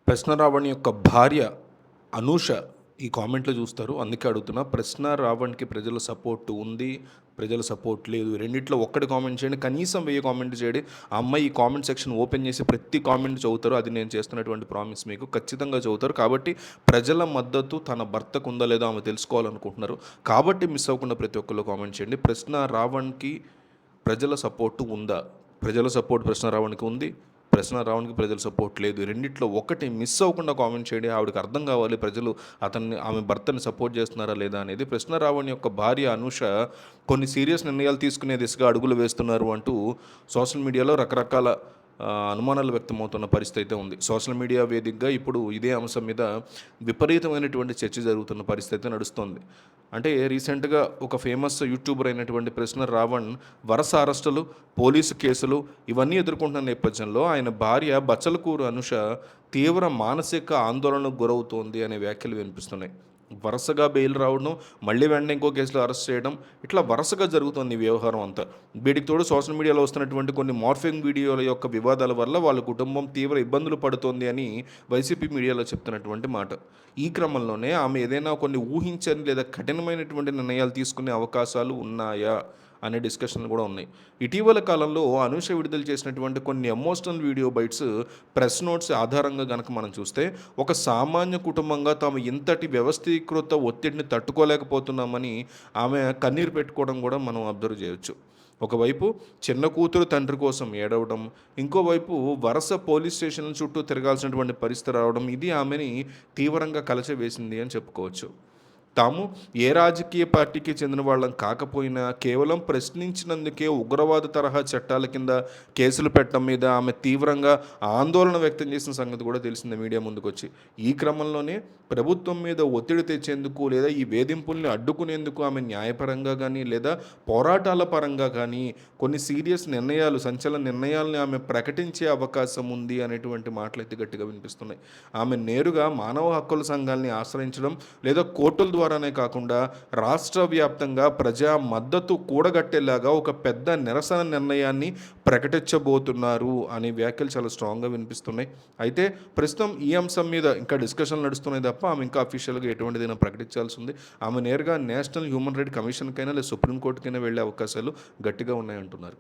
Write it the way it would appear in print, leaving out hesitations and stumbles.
ప్రశ్న రావణ్ యొక్క భార్య అనూష ఈ కామెంట్లో చూస్తారు. అందుకే అడుగుతున్నా. ప్రశ్న రావణ్కి ప్రజల సపోర్ట్ ఉంది, ప్రజల సపోర్ట్ లేదు. రెండిట్లో ఒక్కటి కామెంట్ చేయండి. కనీసం 1000 కామెంట్ చేయండి. ఆ అమ్మాయి ఈ కామెంట్ సెక్షన్ ఓపెన్ చేసి ప్రతి కామెంట్ చదువుతారు. అది నేను చేస్తున్నటువంటి ప్రామిస్ మీకు. ఖచ్చితంగా చదువుతారు. కాబట్టి ప్రజల మద్దతు తన భర్తకు ఉందా లేదా ఆమె తెలుసుకోవాలనుకుంటున్నారు. కాబట్టి మిస్ అవ్వకుండా ప్రతి ఒక్కళ్ళు కామెంట్ చేయండి. ప్రశ్న రావణ్కి ప్రజల సపోర్టు ఉందా? ప్రజల సపోర్ట్ ప్రశ్న రావణ్కి ఉంది, ప్రశ్న రావణ్కి ప్రజల సపోర్ట్ లేదు. రెండిట్లో ఒకటి మిస్ అవ్వకుండా కామెంట్ చేయండి. ఆవిడకి అర్థం కావాలి ప్రజలు ఆమె భర్తని సపోర్ట్ చేస్తున్నారా లేదా అనేది. ప్రశ్న రావణ్ యొక్క భార్య అనూష కొన్ని సీరియస్ నిర్ణయాలు తీసుకునే దిశగా అడుగులు వేస్తున్నారు అంటూ సోషల్ మీడియాలో రకరకాల అనుమానాలు వ్యక్తమవుతున్న పరిస్థితి అయితే ఉంది. సోషల్ మీడియా వేదికగా ఇప్పుడు ఇదే అంశం మీద విపరీతమైనటువంటి చర్చ జరుగుతున్న పరిస్థితి నడుస్తుంది. అంటే రీసెంట్గా ఒక ఫేమస్ యూట్యూబర్ అయినటువంటి ప్రశ్న రావణ్ వరుస అరెస్టులు, పోలీసు కేసులు ఇవన్నీ ఎదుర్కొంటున్న నేపథ్యంలో ఆయన భార్య బచ్చలకూరు అనూష తీవ్ర మానసిక ఆందోళనకు గురవుతోంది అనే వ్యాఖ్యలు వినిపిస్తున్నాయి. వరుసగా బెయిల్ రావడం, మళ్ళీ వెంటనే ఇంకో కేసులో అరెస్ట్ చేయడం, ఇట్లా వరుసగా జరుగుతుంది ఈ వ్యవహారం అంతా. వీటికి తోడు సోషల్ మీడియాలో వస్తున్నటువంటి కొన్ని మార్ఫింగ్ వీడియోల యొక్క వివాదాల వల్ల వాళ్ళ కుటుంబం తీవ్ర ఇబ్బందులు పడుతోంది అని వైసీపీ మీడియాలో చెప్తున్నటువంటి మాట. ఈ క్రమంలోనే ఆమె ఏదైనా కొన్ని ఊహించని లేదా కఠినమైనటువంటి నిర్ణయాలు తీసుకునే అవకాశాలు ఉన్నాయా అనే డిస్కషన్లు కూడా ఉన్నాయి. ఇటీవల కాలంలో అనూష విడుదల చేసినటువంటి కొన్ని emotional video bytes, press notes ఆధారంగా కనుక మనం చూస్తే ఒక సామాన్య కుటుంబంగా తాము ఇంతటి వ్యవస్థీకృత ఒత్తిడిని తట్టుకోలేకపోతున్నామని ఆమె కన్నీరు పెట్టుకోవడం కూడా మనం అబ్జర్వ్ చేయొచ్చు. ఒకవైపు చిన్న కూతురు తండ్రి కోసం ఏడవడం, ఇంకోవైపు వరుస పోలీస్ స్టేషన్ల చుట్టూ తిరగాల్సినటువంటి పరిస్థితి రావడం, ఇది ఆమెని తీవ్రంగా కలచివేసింది అని చెప్పుకోవచ్చు. తాము ఏ రాజకీయ పార్టీకి చెందిన వాళ్ళం కాకపోయినా కేవలం ప్రశ్నించినందుకే ఉగ్రవాద తరహా చట్టాల కింద కేసులు పెట్టడం మీద ఆమె తీవ్రంగా ఆందోళన వ్యక్తం చేసిన సంగతి కూడా తెలిసింది మీడియా ముందుకొచ్చి. ఈ క్రమంలోనే ప్రభుత్వం మీద ఒత్తిడి తెచ్చేందుకు లేదా ఈ వేధింపుల్ని అడ్డుకునేందుకు ఆమె న్యాయపరంగా కానీ లేదా పోరాటాల పరంగా కానీ కొన్ని సీరియస్ నిర్ణయాలు, సంచలన నిర్ణయాలని ఆమె ప్రకటించే అవకాశం ఉంది అనేటువంటి మాటలు అయితే గట్టిగా వినిపిస్తున్నాయి. ఆమె నేరుగా మానవ హక్కుల సంఘాలని ఆశ్రయించడం లేదా కోర్టుల ద్వారానే కాకుండా రాష్ట్ర వ్యాప్తంగా ప్రజా మద్దతు కూడగట్టేలాగా ఒక పెద్ద నిరసన నిర్ణయాన్ని ప్రకటించబోతున్నారు అనే వ్యాఖ్యలు చాలా స్ట్రాంగ్గా వినిపిస్తున్నాయి. అయితే ప్రస్తుతం ఈ అంశం మీద ఇంకా డిస్కషన్లు నడుస్తున్నాయి తప్ప ఆమె ఇంకా అఫీషియల్గా ఎటువంటిదైనా ప్రకటించాల్సి ఉంది. ఆమె నేరుగా నేషనల్ హ్యూమన్ రైట్ కమిషన్కైనా లేదా సుప్రీంకోర్టుకైనా వెళ్ళే అవకాశాలు గట్టిగా ఉన్నాయంటున్నారు.